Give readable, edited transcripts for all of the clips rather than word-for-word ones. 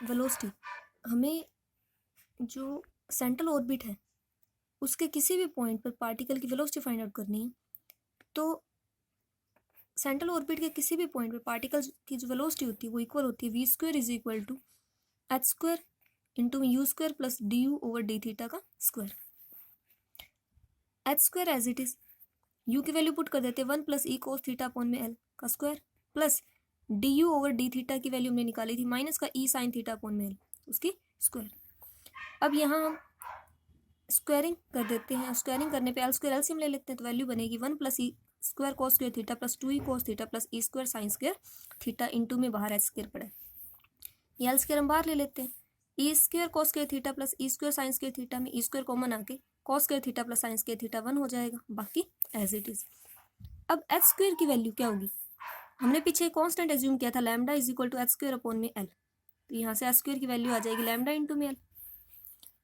Velocity, हमें जो central orbit है उसके किसी भी पॉइंट पर पार्टिकल की वेलोसिटी फाइंड आउट करनी है, तो सेंट्रल ऑर्बिट के किसी भी पॉइंट पर पार्टिकल की जो वेलोसिटी होती है वो इक्वल होती है v² is equal to h² into u² plus du over d theta का square. h² as it is, u की वैल्यू पुट कर देते हैं 1 plus e cos theta upon में l का square plus du over d theta की value हमने निकाली थी माइनस का ई साइन थीटा अपॉन में l उसकी स्क्वायर। अब यहाँ हम स्क्वायरिंग कर देते हैं, स्क्वायरिंग करने पे l² एलसीएम ले लेते हैं तो वैल्यू बनेगी 1 plus e square cos square theta plus 2e cos theta plus e square sine square theta into में बाहर h² पड़ा है, ये l² हम बाहर ले लेते हैं, e square cos square theta plus e square sine square theta में ई स्क्वायर कॉमन आके cos square theta plus sine square theta 1 हो जाएगा, बाकी एज इट इज। अब h² की वैल्यू क्या होगी, हमने पीछे कांस्टेंट एज्यूम किया था lambda is equal to h² upon में l, तो यहाँ से h² की वैल्यू आ जाएगी लैम्डा इंटू में l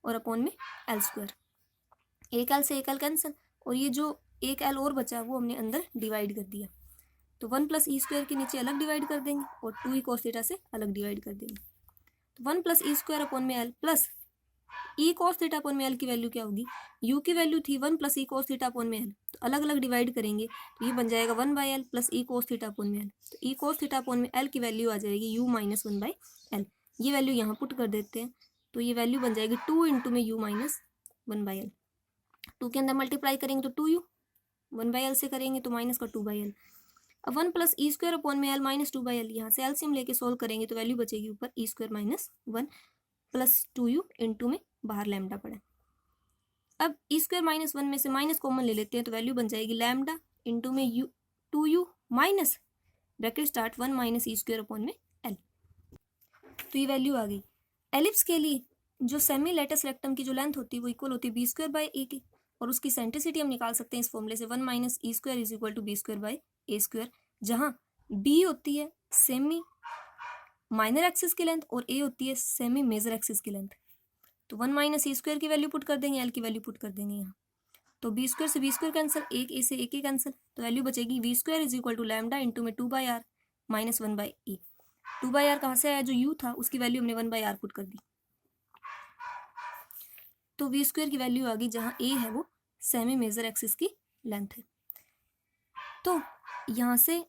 और अपॉन में l², एक l से एक l कैंसिल और ये जो एक l और बचा वो हमने अंदर डिवाइड कर दिया, तो 1 प्लस ई स्क्वायर के नीचे अलग डिवाइड कर देंगे और 2e कोस थीटा से अलग डिवाइड कर देंगे, तो 1 प्लस ई स्क्वायर अपॉन में l plus e cos theta upon में l की वैल्यू क्या होगी, u की वैल्यू थी 1 plus e cos theta upon में l, तो अलग अलग डिवाइड करेंगे तो ये बन जाएगा 1/l plus e cos theta upon में l, तो ई कोस थीटा अपॉन में l की वैल्यू आ जाएगी u माइनस 1/l, ये वैल्यू यहाँ पुट कर देते हैं तो ये वैल्यू बन जाएगी 2 इंटू में u माइनस 1/l, 2 के अंदर मल्टीप्लाई करेंगे तो 2u, 1/l से करेंगे तो माइनस का 2/l, अब 1 प्लस ई स्क्वायर अपॉन में l माइनस 2/l, यहाँ से एलसीएम लेके सोल्व करेंगे तो वैल्यू बचेगी ऊपर e square minus 1 plus 2u into में बाहर लैम्डा पड़ा। अब ई स्क्वायर माइनस 1 में से माइनस कॉमन ले लेते हैं तो वैल्यू बन जाएगी लैम्डा इंटू में u 2u minus bracket start 1 minus ई स्क्वायर अपॉन में l, तो ये वैल्यू आ गई। एलिप्स के लिए जो सेमी लेटस रेक्टम की जो लेंथ होती है वो इक्वल होती है b² बाई ए की, और उसकी सेंट्रिसिटी हम निकाल सकते हैं इस फॉर्मूले से 1 minus E square is equal to b² by A square, जहाँ b होती है सेमी माइनर एक्सिस की लेंथ और a होती है सेमी मेजर एक्सिस की लेंथ, तो 1 माइनस ई स्क्वायर की वैल्यू पुट कर देंगे, l की वैल्यू पुट कर देंगे यहाँ, तो b² से b² कैंसिल, एक a से एक a कैंसिल, तो वैल्यू बचेगी v² is equal to lambda into में 2/r माइनस 1/e, 2/r कहाँ से आया, जो u था उसकी वैल्यू हमने 1/r पुट कर दी, तो v² की वैल्यू आ गई जहाँ a है वो सेमी मेजर एक्सिस की लेंथ है। तो यहाँ से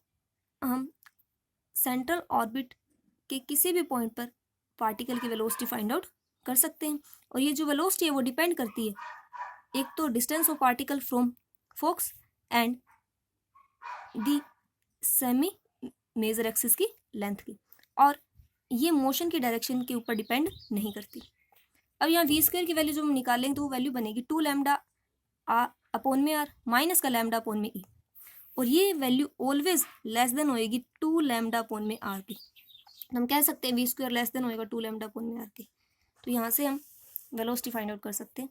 हम सेंट्रल ऑर्बिट के किसी भी पॉइंट पर पार्टिकल की वेलोसिटी फाइंड आउट कर सकते हैं, और ये जो वेलोसिटी है वो डिपेंड करती है एक तो distance of particle from focus and the semi major axis की लेंथ की, और ये मोशन की डायरेक्शन के ऊपर डिपेंड नहीं करती। अब यहाँ v² की वैल्यू जो हम निकालेंगे तो वो वैल्यू बनेगी 2 लैम्डा अपॉन में r माइनस का लैम्डा अपॉन में e, और ये वैल्यू ऑलवेज लेस देन होएगी 2 लैम्डा अपॉन में r की, हम कह सकते हैं v² लेस देन होएगा 2 लैम्डा अपॉन में r की, तो यहाँ से हम वेलोसिटी फाइंड आउट कर सकते हैं।